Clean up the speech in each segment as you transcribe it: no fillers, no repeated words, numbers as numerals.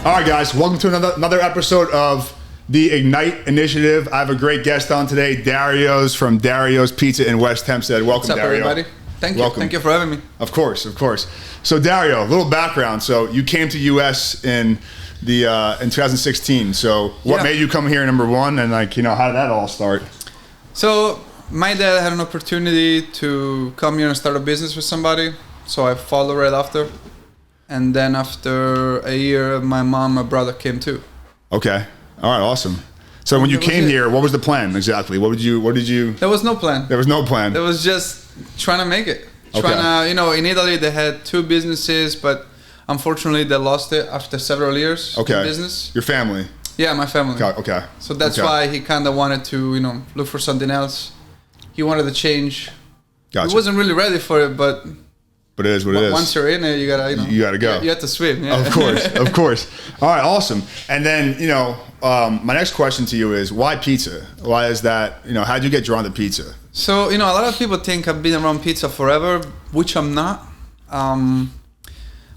All right, guys, welcome to another episode of the Ignite Initiative. I have a great guest on today, Dario's from Dario's Pizza in West Hempstead. Welcome, What's up, Dario. everybody? Thank you. Welcome. Thank you for having me. Of course, of course. So, Dario, a little background. So, you came to U.S. in 2016. So, what made you come here, number one, and how did that all start? So, my dad had an opportunity to come here and start a business with somebody. So I followed right after. And then after a year, my mom and brother came too. Okay. All right. Awesome. So when you came here, what was the plan exactly? What did you? There was no plan. There was no plan. There was just trying to make it. Okay. In Italy they had two businesses, but unfortunately they lost it after several years in business. Your family? Yeah, my family. Okay. So that's why he kind of wanted to, look for something else. He wanted to change. Gotcha. He wasn't really ready for it, but it is what it is. Once you're in it, you gotta go. You have to swim. Yeah. Of course. All right, awesome. And then my next question to you is, why pizza? Why is that? How did you get drawn to pizza? So a lot of people think I've been around pizza forever, which I'm not.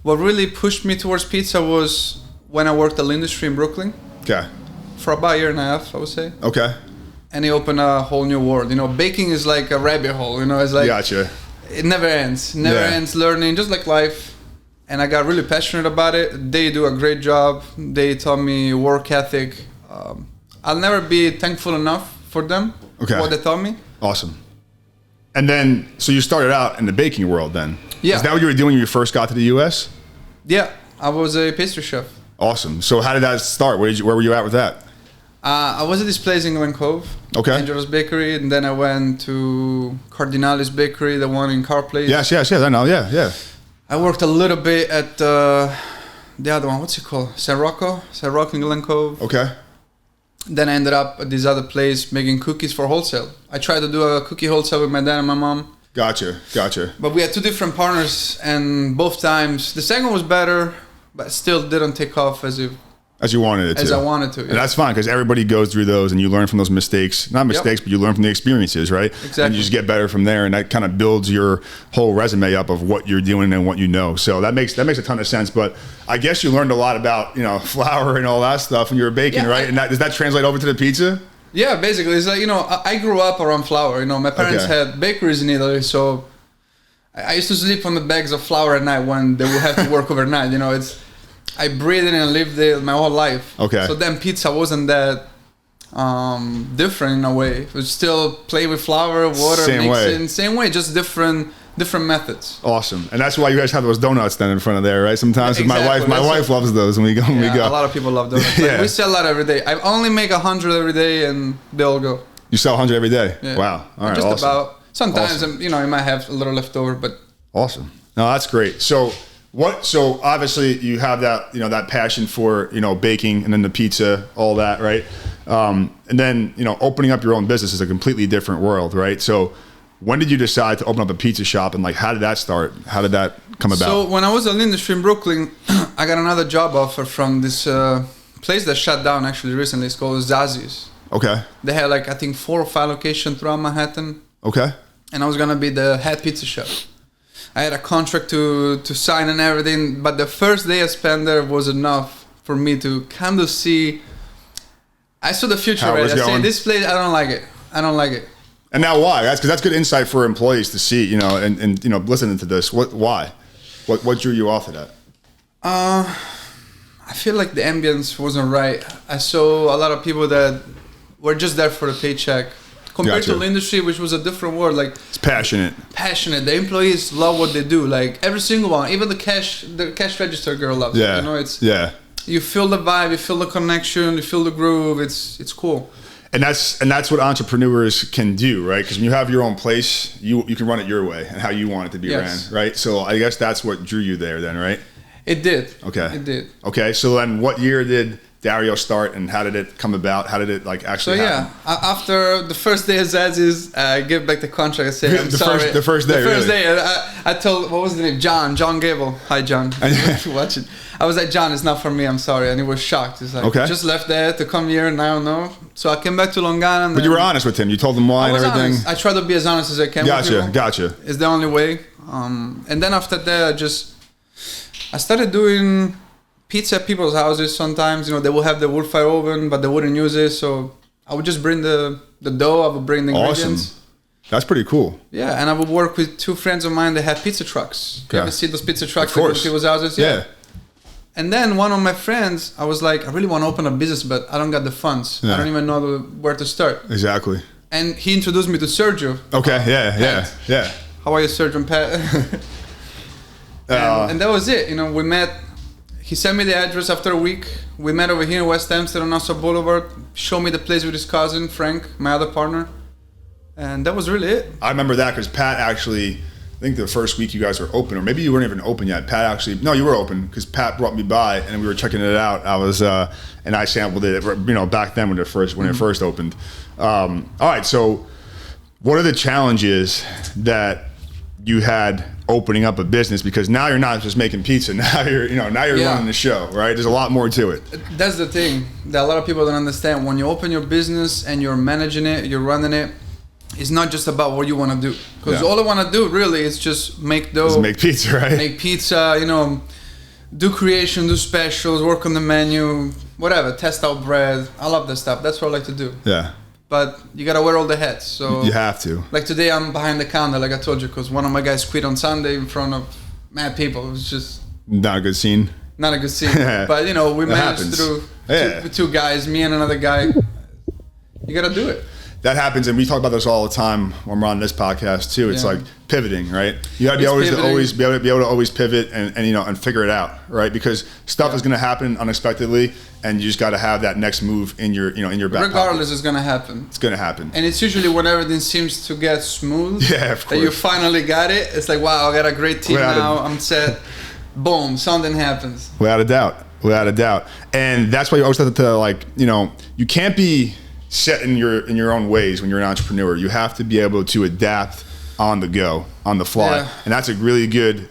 What really pushed me towards pizza was when I worked at the industry in Brooklyn. Okay. For about a year and a half, I would say. Okay. And it opened a whole new world. Baking is like a rabbit hole. It's like gotcha. It never ends. Never ends learning, just like life. And I got really passionate about it. They do a great job. They taught me work ethic. I'll never be thankful enough for them. Okay. What they taught me. Awesome. And then, so you started out in the baking world then? Yeah. Is that what you were doing when you first got to the U.S.? Yeah, I was a pastry chef. Awesome. So how did that start? Where were you at with that? I was at this place in Glen Cove, Angelo's Bakery, and then I went to Cardinale's Bakery, the one in Car Place. Yes, I know, yeah. I worked a little bit at the other one, what's it called? San Rocco in Glen Cove. Okay. Then I ended up at this other place making cookies for wholesale. I tried to do a cookie wholesale with my dad and my mom. Gotcha. But we had two different partners, and both times, the second was better, but still didn't take off as you wanted it to. As I wanted to. Yeah. And that's fine, because everybody goes through those and you learn from those mistakes. Not mistakes, but you learn from the experiences, right? Exactly. And you just get better from there, and that kind of builds your whole resume up of what you're doing and what you know. So that makes a ton of sense. But I guess you learned a lot about, flour and all that stuff when you were baking, right? And does that translate over to the pizza? Yeah, basically. It's like, I grew up around flour. My parents had bakeries in Italy, so I used to sleep on the bags of flour at night when they would have to work overnight. I breathed it and lived it my whole life. Okay. So then pizza wasn't that different in a way. It was still play with flour, water, mixing. Same way, just different methods. Awesome. And that's why you guys have those donuts then in front of there, right? Sometimes my wife loves those when we go. A lot of people love donuts. We sell a lot every day. I only make 100 every day and they all go. You sell 100 every day? Yeah. Wow. All right, just awesome. About. Sometimes, awesome. You might have a little left over, but... Awesome. No, that's great. So obviously you have that, that passion for, baking and then the pizza, all that, right? And then, opening up your own business is a completely different world, right? So when did you decide to open up a pizza shop, and how did that start? How did that come about? So when I was in the industry in Brooklyn, I got another job offer from this place that shut down actually recently. It's called Zazi's. Okay. They had I think 4 or 5 locations throughout Manhattan. Okay. And I was going to be the head pizza chef. I had a contract to sign and everything, but the first day I spent there was enough for me to kind of see. I saw the future already. I said, this place, I don't like it. And now why? Because that's good insight for employees to see, and listening to this. Why? What drew you off of that? I feel like the ambience wasn't right. I saw a lot of people that were just there for the paycheck. Compared to the industry, which was a different world, it's passionate. The employees love what they do. Every single one, even the cash register girl loves it. You feel the vibe, you feel the connection, you feel the groove. It's cool. And that's what entrepreneurs can do, right? Because when you have your own place, you can run it your way and how you want it to be ran, right? So I guess that's what drew you there, then, right? It did. Okay. It did. Okay. So then, what year did Dario start, and how did it come about? How did it actually happen? After the first day of Zazi's, I give back the contract. I say, I'm sorry. The first day. I told, what was the name? John Gable. Hi, John. Watch it. I was like, John, it's not for me. I'm sorry. And he was shocked. He's like, just left there to come here, and I don't know. So I came back to Long Island. But you were honest with him. You told him why and everything. Honest. I try to be as honest as I can. Gotcha. It's the only way. And then after that, I started doing pizza at people's houses sometimes. They will have the wood fire oven, but they wouldn't use it. So I would just bring the dough. I would bring the ingredients. Awesome. That's pretty cool. Yeah, and I would work with 2 friends of mine that have pizza trucks. You ever see those pizza trucks that go to people's houses? Yeah. And then one of my friends, I was like, I really want to open a business, but I don't got the funds. I don't even know where to start. Exactly. And he introduced me to Sergio. Okay, yeah. How are you, Sergio Pat? and that was it. We met. He sent me the address after a week. We met over here in West Hempstead on Nassau Boulevard. Showed me the place with his cousin, Frank, my other partner. And that was really it. I remember that because Pat actually, I think the first week you guys were open, or maybe you weren't even open yet. Pat actually, no, you were open because Pat brought me by and we were checking it out. I was, and I sampled it, back then when it first opened. All right, so what are the challenges that you had opening up a business? Because now you're not just making pizza. Now you're running the show, right? There's a lot more to it. That's the thing that a lot of people don't understand. When you open your business and you're managing it, you're running it, it's not just about what you want to do. Because all I want to do really is just make dough. Just make pizza, right? Make pizza, do creation, do specials, work on the menu, whatever, test out bread. I love that stuff. That's what I like to do. Yeah. But you got to wear all the hats. So you have to. Like today I'm behind the counter, like I told you, because one of my guys quit on Sunday in front of mad people. It was just... Not a good scene. Not a good scene. But, we managed through two guys, me and another guy. You got to do it. That happens, and we talk about this all the time when we're on this podcast too. It's like pivoting, right? You got to be able to always pivot and figure it out, right? Because stuff is going to happen unexpectedly, and you just got to have that next move in your back regardless pocket. It's going to happen. It's going to happen, and it's usually when everything seems to get smooth. Yeah, of course. That you finally got it. It's like, wow, I got a great team now. I'm set. Boom, something happens. Without a doubt, and that's why you always have to you can't be set in your own ways when you're an entrepreneur. You have to be able to adapt on the go, on the fly, and that's a really good,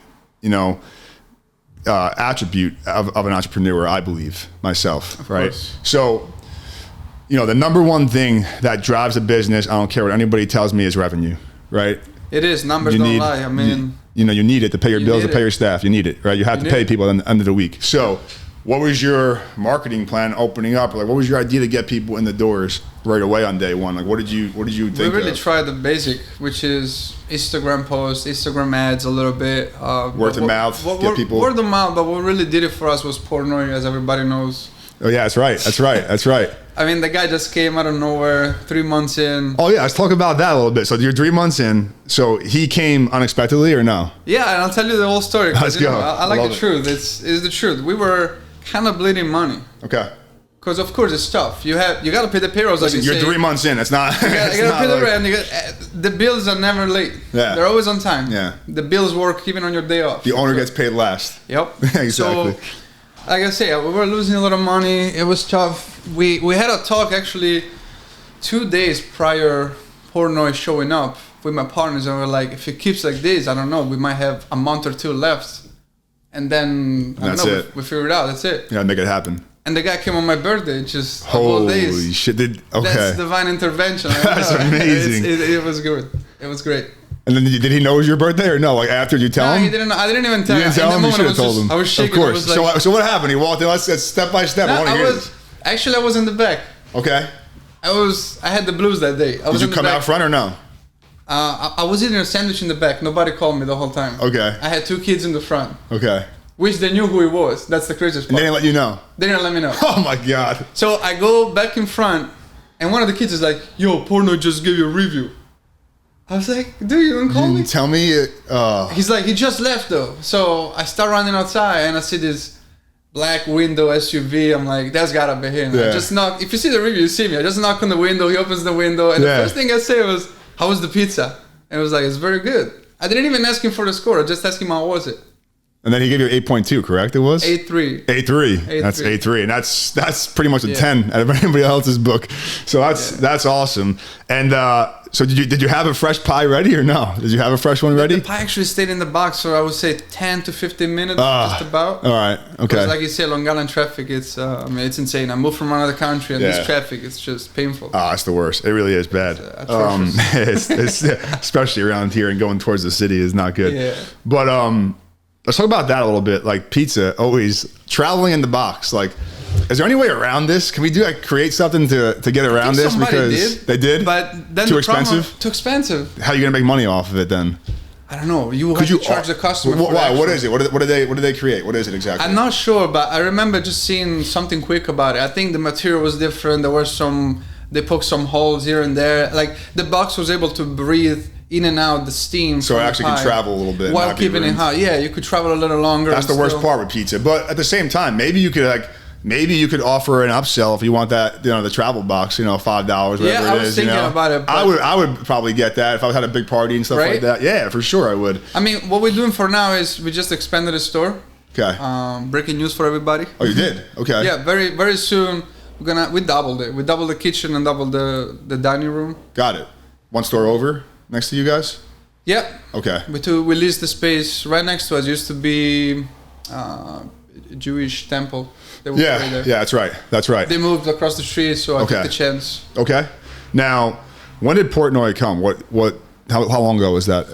attribute of an entrepreneur, I believe myself. Of right. Course. So, the number one thing that drives a business, I don't care what anybody tells me, is revenue. Right. It is. Numbers don't lie. I mean, you need it to pay your bills, to pay your staff. You need it, right? You have to pay people at the end of the week. So, what was your marketing plan opening up? Like, what was your idea to get people in the doors right away on day one? Like, what did you think? We really tried the basic, which is Instagram posts, Instagram ads, a little bit. Word of mouth, get people. Word of mouth, but what really did it for us was Portnoy, as everybody knows. Oh yeah, that's right. I mean, the guy just came out of nowhere, 3 months in. Oh yeah, let's talk about that a little bit. So you're 3 months in. So he came unexpectedly, or no? Yeah, and I'll tell you the whole story. Let's go. I like the truth. It's the truth. We were kind of bleeding money. Okay. Because of course it's tough. You got to pay the payrolls. Listen, you're 3 months in. It's not. You got to pay the rent. The bills are never late. Yeah. They're always on time. Yeah. The bills work even on your day off. The owner gets paid last. Yep. Exactly. So, like I say, we were losing a lot of money. It was tough. We had a talk actually 2 days prior Portnoy showing up with my partners, and we were like, if it keeps like this, I don't know, we might have a month or two left. And then we figured it out. That's it. Yeah, make it happen. And the guy came on my birthday, just holy days. Holy shit! Okay. That's divine intervention. That's amazing. It was good. It was great. And then did he know it was your birthday or no? Like after you tell him? No, he didn't know. I didn't even tell him. You didn't tell him? You should have told him. I was shaking. Of course. So what happened? He walked in. Let's step by step. I was in the back. Okay. I had the blues that day. Did you come out front or no? I was eating a sandwich in the back. Nobody called me the whole time. Okay. I had 2 kids in the front. Okay. Which they knew who he was. That's the craziest part. And they didn't let you know? They didn't let me know. Oh my God. So I go back in front, and one of the kids is like, yo, Portnoy just gave you a review. I was like, dude, you didn't call me? Tell me. He's like, he just left though. So I start running outside, and I see this black window SUV. I'm like, that's gotta be him. Yeah. I just knock. If you see the review, you see me. I just knock on the window. He opens the window, and the first thing I say was, how was the pizza? And it was like, it's very good. I didn't even ask him for the score. I just asked him how was it. And then he gave you 8.2, correct? It was 8.3. 8.3. That's 8.3, and that's pretty much a 10 out of anybody else's book. So that's awesome. And so did you have a fresh pie ready or no? Did you have a fresh one ready? The pie actually stayed in the box, so I would say 10 to 15 minutes, just about. All right, okay. Because like you say, Long Island traffic, it's it's insane. I moved from another country, and this traffic, it's just painful. Oh, it's the worst. It really is bad. It's especially around here and going towards the city is not good. Yeah. But let's talk about that a little bit. Like pizza, always traveling in the box. Like, is there any way around this? Can we create something to get around this? Because they did, but then too expensive. Too expensive. How are you gonna make money off of it then? I don't know. You have to charge the customer. Why? What is it? What do they create? What is it exactly? I'm not sure, but I remember just seeing something quick about it. I think the material was different. There were they poked some holes here and there. Like the box was able to breathe in and out the steam. So it actually can travel a little bit while keeping it hot. Yeah, you could travel a little longer. That's the worst part with pizza. But at the same time, maybe you could offer an upsell if you want that, the travel box, $5, whatever it is. Yeah, I was thinking about it. I would probably get that if I had a big party and stuff like that. Yeah, for sure I would. I mean, what we're doing for now is we just expanded the store. Okay. Breaking news for everybody. Oh, you did? Okay. Yeah, very, very soon we doubled it. We doubled the kitchen and doubled the dining room. Got it. One store over next to you guys? Yeah. Okay. We leased the space right next to us. It used to be a Jewish temple. Yeah, that's right. That's right. They moved across the street, so I took the chance. Okay. Now, when did Portnoy come? How long ago was that?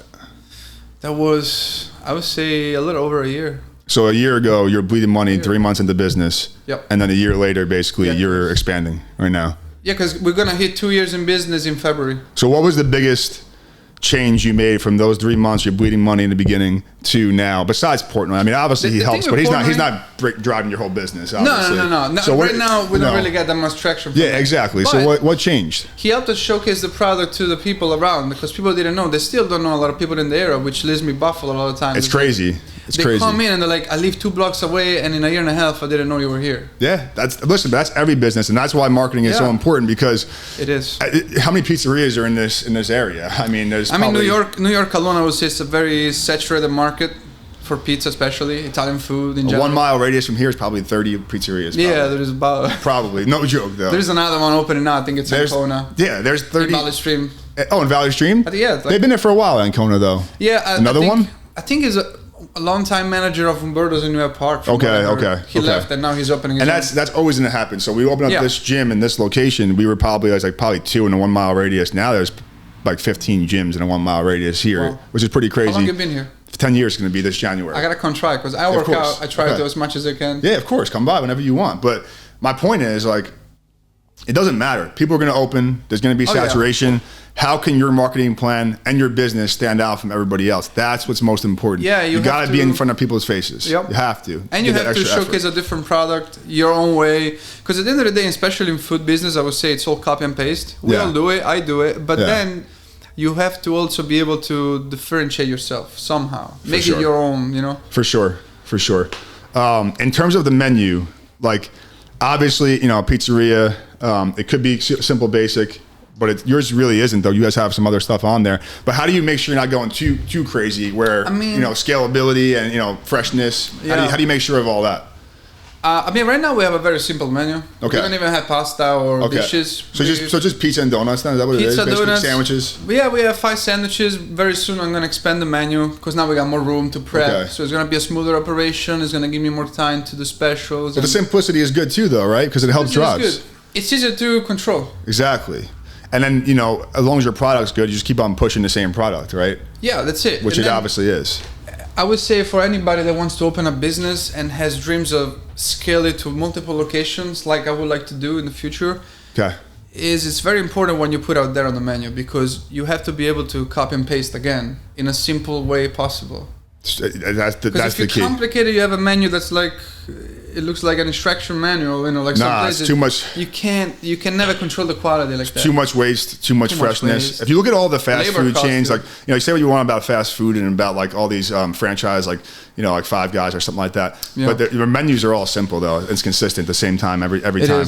That was, I would say, a little over a year. So a year ago, you're bleeding money 3 months into business. Yep. And then a year later, basically, you're expanding right now. Yeah, because we're going to hit 2 years in business in February. So what was the biggest change you made from those 3 months you're bleeding money in the beginning to now, besides Portnoy? I mean, obviously he helps, but he's not driving your whole business, obviously. No. So right now we don't really get that much traction from Yeah, exactly. But so what changed? He helped us showcase the product to the people around, because people didn't know. They still don't know a lot of people in the area, which leaves me baffled a lot of times. It's crazy. They come in and they're like, I live 2 blocks away, and in a year and a half I didn't know you were here. Yeah, that's every business, and that's why marketing is so important, because it is. How many pizzerias are in this area? I mean, New York alone, I would say, it's a very saturated market for pizza, especially Italian food in general. 1 mile radius from here is probably 30 pizzerias. Probably. Yeah, there's about probably, no joke though. There's another one opening now. I think it's in Kona. Yeah, there's 30. In Valley Stream. Oh, in Valley Stream? Yeah, they've been there for a while in Kona though. Yeah, another one. I think he's a long-time manager of Umberto's in New York Park. Okay. He left, and now he's opening his own. That's always going to happen. So we opened up this gym in this location. We were probably 2 in a 1 mile radius. Now there's like 15 gyms in a 1 mile radius here, which is pretty crazy. How long have you been here? 10 years is going to be this January. I got to come try, because I work out. I try to do as much as I can. Yeah, of course. Come by whenever you want. But my point is, it doesn't matter. People are going to open. There's going to be saturation. Yeah. How can your marketing plan and your business stand out from everybody else? That's what's most important. Yeah, you got to be in front of people's faces. Yep. You have to. And you have to showcase a different product your own way. Because at the end of the day, especially in food business, I would say it's all copy and paste. We all do it. I do it. But then you have to also be able to differentiate yourself somehow. Make it your own, For sure. In terms of the menu, obviously, pizzeria, it could be simple, basic, but yours really isn't, though. You guys have some other stuff on there. But how do you make sure you're not going too crazy where, scalability and, freshness? Yeah. How do you make sure of all that? Right now we have a very simple menu. Okay. We don't even have pasta or dishes. So just pizza and donuts then? Is that what it is? Pizza, donuts. Sandwiches? Yeah, we have 5 sandwiches. Very soon I'm going to expand the menu, because now we got more room to prep. Okay. So it's going to be a smoother operation. It's going to give me more time to do specials. But the simplicity is good too, though, right? Because it helps drives. It's easier to control. Exactly. And then, as long as your product's good, you just keep on pushing the same product, right? Yeah, that's it. Which it obviously is. I would say for anybody that wants to open a business and has dreams of scale it to multiple locations, like I would like to do in the future, it's very important when you put out there on the menu, because you have to be able to copy and paste again in a simple way possible. That's the key. Because if you complicate it, you have a menu that's it looks like an instruction manual, it's too much. You can never control the quality like that. Too much waste, too much freshness. If you look at all the fast food chains, you say what you want about fast food and about all these franchise, like Five Guys or something like that. Yeah. But their menus are all simple though. It's consistent at the same time every time.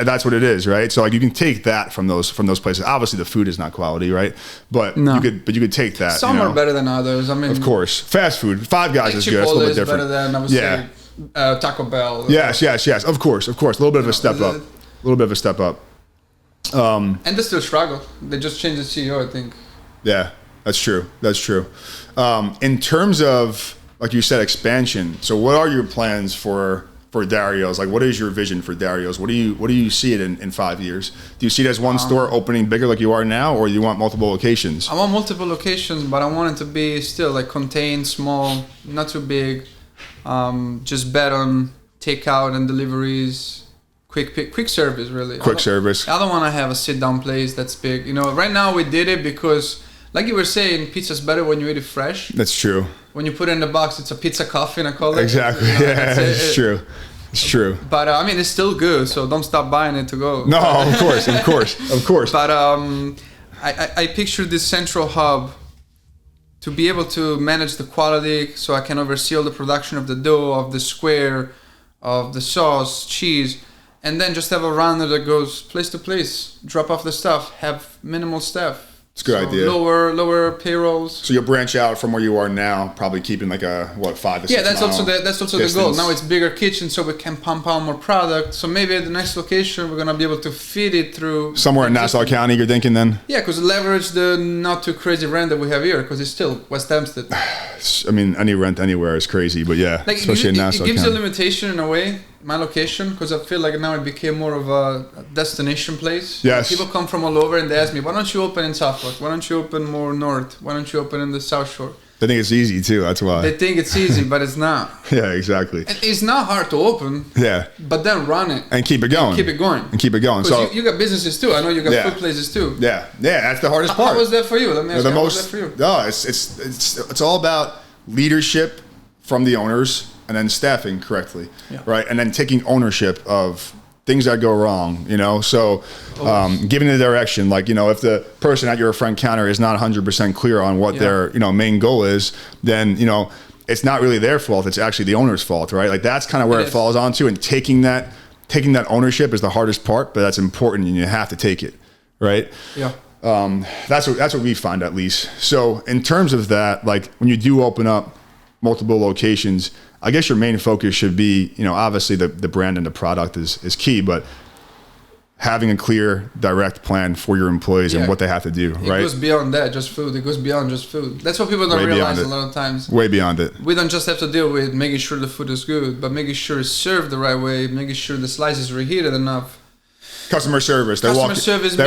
That's what it is, right? So you can take that from those places. Obviously the food is not quality, right? But you could take that. Some are better than others. I mean, of course, fast food. Five Guys is good. It's a little bit different. Better than, I would say, Taco Bell. Yes. Of course. A little bit of a step up. And they still struggle. They just changed the CEO, I think. Yeah, that's true. In terms of, like you said, expansion. So what are your plans for for Dario's? Like, what is your vision for Dario's? What do you see it in 5 years? Do you see it as one store opening bigger like you are now, or you want multiple locations? I want multiple locations, but I want it to be still like contained, small, not too big. Just bet on takeout and deliveries, quick service, really. Quick service. I don't want to have a sit down place that's big. You know, right now we did it because, like you were saying, pizza's better when you eat it fresh. That's true. When you put it in the box, it's a pizza coffin, I call it. Exactly. You know, yeah, it's true. It's true. But I mean, it's still good, so don't stop buying it to go. No, of course. But I picture this central hub to be able to manage the quality, so I can oversee all the production of the dough, of the square, of the sauce, cheese, and then just have a runner that goes place to place, drop off the stuff, have minimal staff. It's a good idea. Lower payrolls. So you'll branch out from where you are now, probably keeping like a 5 to 6 Yeah, that's also the goal. Now it's bigger kitchen, so we can pump out more product. So maybe at the next location we're gonna be able to feed it through somewhere in Nassau County. You're thinking then? Yeah, because leverage the not too crazy rent that we have here, because it's still West Hempstead. I mean, any rent anywhere is crazy, but yeah, like especially in Nassau County. It gives you a limitation in a way. My location, because I feel like now it became more of a destination place. Yes. People come from all over and they ask me, why don't you open in Suffolk? Why don't you open more north? Why don't you open in the South Shore? They think it's easy too, that's why. They think it's easy, but it's not. Yeah, exactly. And it's not hard to open. Yeah. But then run it. And keep it going. And keep it going. So you got businesses too. I know you got food places too. Yeah. Yeah, that's the hardest part. How was that for you? Let me ask you, how was that for you? No, it's all about leadership from the owners, and then staffing correctly, right? And then taking ownership of things that go wrong, you know? So giving the direction, like, you know, if the person at your front counter is not 100% clear on what their, you know, main goal is, then, you know, it's not really their fault. It's actually the owner's fault, right? Like that's kind of where it falls onto, and taking that ownership is the hardest part, but that's important and you have to take it, right? Yeah. That's what we find at least. So in terms of that, like when you do open up multiple locations, I guess your main focus should be, you know, obviously the brand and the product is key, but having a clear, direct plan for your employees and what they have to do, right? It goes beyond that, just food. It goes beyond just food. That's what people don't realize a lot of times. Way beyond it. We don't just have to deal with making sure the food is good, but making sure it's served the right way, making sure the slice is reheated enough. Customer service. They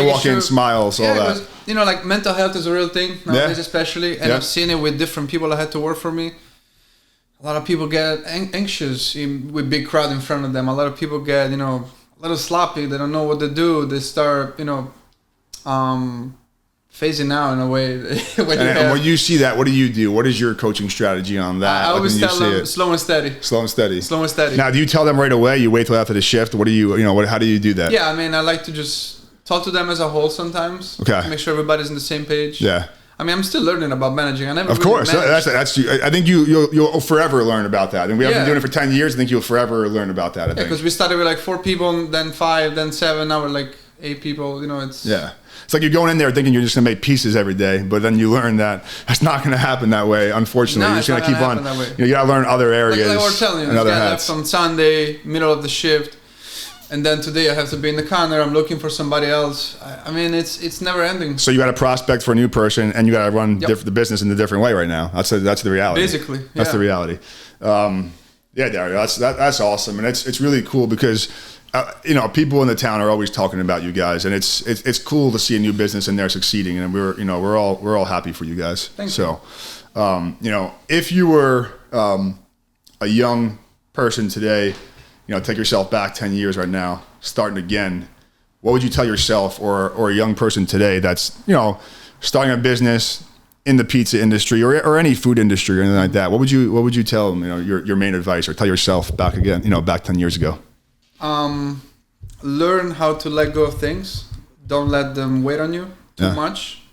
walk in, smiles, all that. You know, like mental health is a real thing nowadays, especially, and I've seen it with different people that had to work for me. A lot of people get anxious with big crowd in front of them. A lot of people get, you know, a little sloppy. They don't know what to do. They start, you know, phasing out in a way. When you see that, what do you do? What is your coaching strategy on that? I always tell them slow and steady. Slow and steady. Slow and steady. Now, do you tell them right away? You wait till after the shift? What do you know, how do you do that? Yeah, I mean, I like to just talk to them as a whole sometimes. Okay. Make sure everybody's on the same page. Yeah. I mean, I'm still learning about managing. I never. Of course, that's. I think you'll forever learn about that. And we have been doing it for 10 years. I think you'll forever learn about that. Because we started with like 4 people, then 5, then 7. Now we're like 8 people. You know, it's. Yeah, it's like you're going in there thinking you're just gonna make pieces every day, but then you learn that that's not gonna happen that way. Unfortunately, you're just gonna keep on. You gotta learn other areas. Like we're telling you, this guy left on Sunday, middle of the shift. And then today I have to be in the corner. I'm looking for somebody else. I mean, it's never ending. So you got to prospect for a new person, and you got to run the business in a different way right now. That's the reality. Basically, that's the reality. Yeah, Dario, that's awesome, and it's really cool because you know, people in the town are always talking about you guys, and it's cool to see a new business and they're succeeding, and we're all happy for you guys. Thank you. You know, if you were a young person today, you know, take yourself back 10 years right now, starting again, what would you tell yourself or a young person today that's, you know, starting a business in the pizza industry or any food industry or anything like that? What would you tell them, you know, your main advice, or tell yourself back 10 years ago? Learn how to let go of things. Don't let them wait on you too much,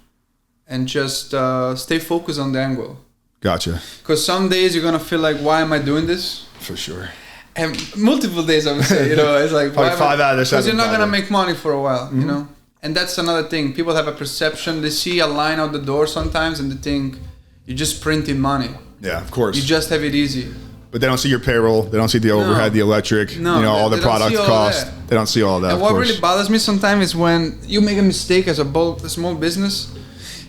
and just stay focused on the end goal. Gotcha. Because some days you're gonna feel like, why am I doing this? For sure. And multiple days, I would say, you know, it's like 5 out of 7. Because you're not gonna make money for a while, you know. And that's another thing. People have a perception. They see a line out the door sometimes, and they think you're just printing money. Yeah, of course. You just have it easy. But they don't see your payroll. They don't see the overhead, the electric, all the product cost. They don't see all that. And what really bothers me sometimes is when you make a mistake as a small business,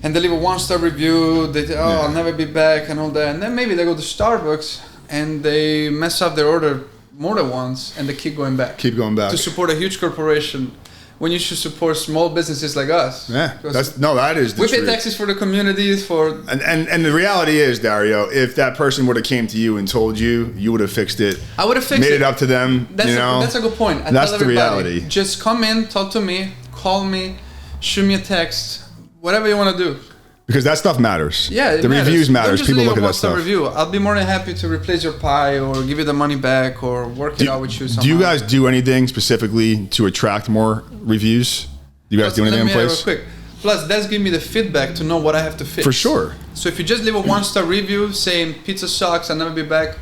and they leave a 1-star review. They say, I'll never be back, and all that. And then maybe they go to Starbucks and they mess up their order more than once, and they keep going back. Keep going back. To support a huge corporation when you should support small businesses like us. Yeah, that is the we truth. pay taxes for the communities, for... And the reality is, Dario, if that person would have came to you and told you, you would have fixed it. I would have fixed it. Made it up to them, That's a good point. That's the reality. Just come in, talk to me, call me, shoot me a text, whatever you want to do. Because that stuff matters. Yeah, the reviews matters. People look at that stuff. Review. I'll be more than happy to replace your pie or give you the money back or work it out with you somehow. Do you guys do anything specifically to attract more reviews? Do you guys do anything in place? Real quick. Plus, that's give me the feedback to know what I have to fix. For sure. So if you just leave a 1-star review saying pizza sucks, I'll never be back,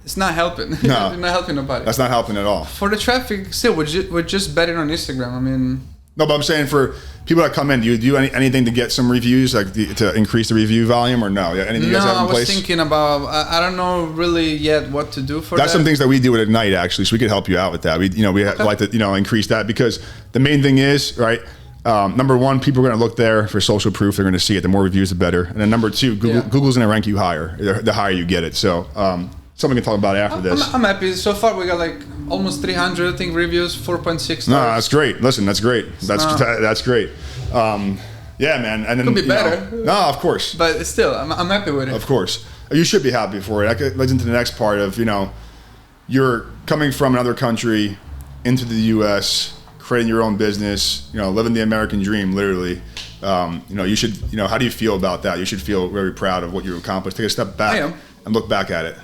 it's not helping. No. You're not helping nobody. That's not helping at all. For the traffic, still, we're just betting on Instagram. I mean... No, but I'm saying for people that come in, do you do anything to get some reviews, like to increase the review volume, or no? Anything you guys have in place? I was thinking about. I don't know really yet what to do for that. That's some things that we do at Ignite, actually, so we could help you out with that. We like to increase that, because the main thing is, right, number one, people are going to look there for social proof. They're going to see it. The more reviews, the better. And then number two, Google's going to rank you higher the higher you get it. So something we can talk about after this. I'm happy. So far, we got like almost 300, I think, reviews, 4.6 stars. No, that's great. Listen, that's great. That's great. Yeah, man. And then could be better. No, of course. But still, I'm happy with it. Of course, you should be happy for it. That leads into the next part of you're coming from another country into the U.S., creating your own business. Living the American dream, literally. You should. How do you feel about that? You should feel very proud of what you accomplished. Take a step back and look back at it.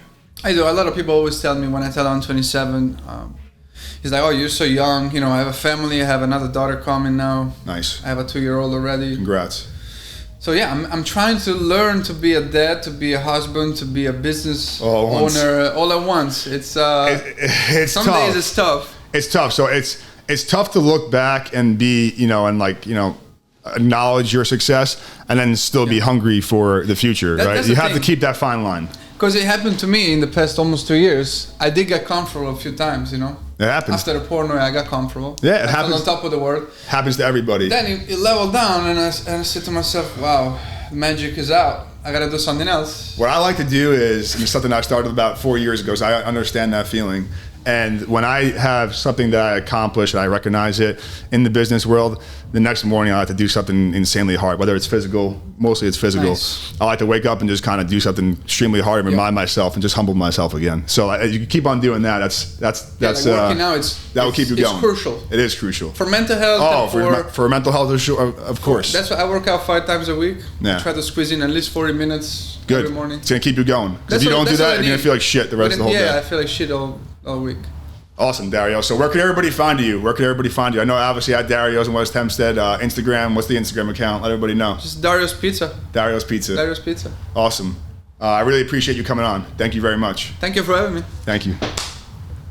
I do. A lot of people always tell me when I tell them I'm 27, he's like, oh, you're so young. I have a family. I have another daughter coming now. Nice. I have a 2-year-old already. Congrats. So yeah, I'm trying to learn to be a dad, to be a husband, to be a business owner all at once. It's some tough. days it's tough. It's tough. So it's tough to look back and be, acknowledge your success and then still be hungry for the future, right? You have to keep that fine line. Because it happened to me in the past almost 2 years. I did get comfortable a few times, It happens. After the Portnoy, I got comfortable. Yeah, it happens. On top of the world. Happens to everybody. Then it leveled down, and I said to myself, wow, magic is out. I got to do something else. What I like to do is, and it's something I started about 4 years ago, so I understand that feeling. And when I have something that I accomplish and I recognize it in the business world, the next morning I like to do something insanely hard, whether it's physical, mostly it's physical. Nice. I like to wake up and just kind of do something extremely hard and remind myself and just humble myself again. So you keep on doing that. That's working out. That will keep you going. It's crucial. It is crucial. For mental health. Oh, for mental health, of course. That's why I work out 5 times a week. Yeah. I try to squeeze in at least 40 minutes every morning. It's going to keep you going. Because if you don't do that, you're going to feel like shit the rest of the whole day. Yeah, I feel like shit all week. Awesome, Dario. So where can everybody find you? I know obviously at Dario's in West Hempstead. Instagram, what's the Instagram account? Let everybody know. Just Dario's Pizza. Dario's Pizza. Dario's Pizza. Awesome. I really appreciate you coming on. Thank you very much. Thank you for having me. Thank you.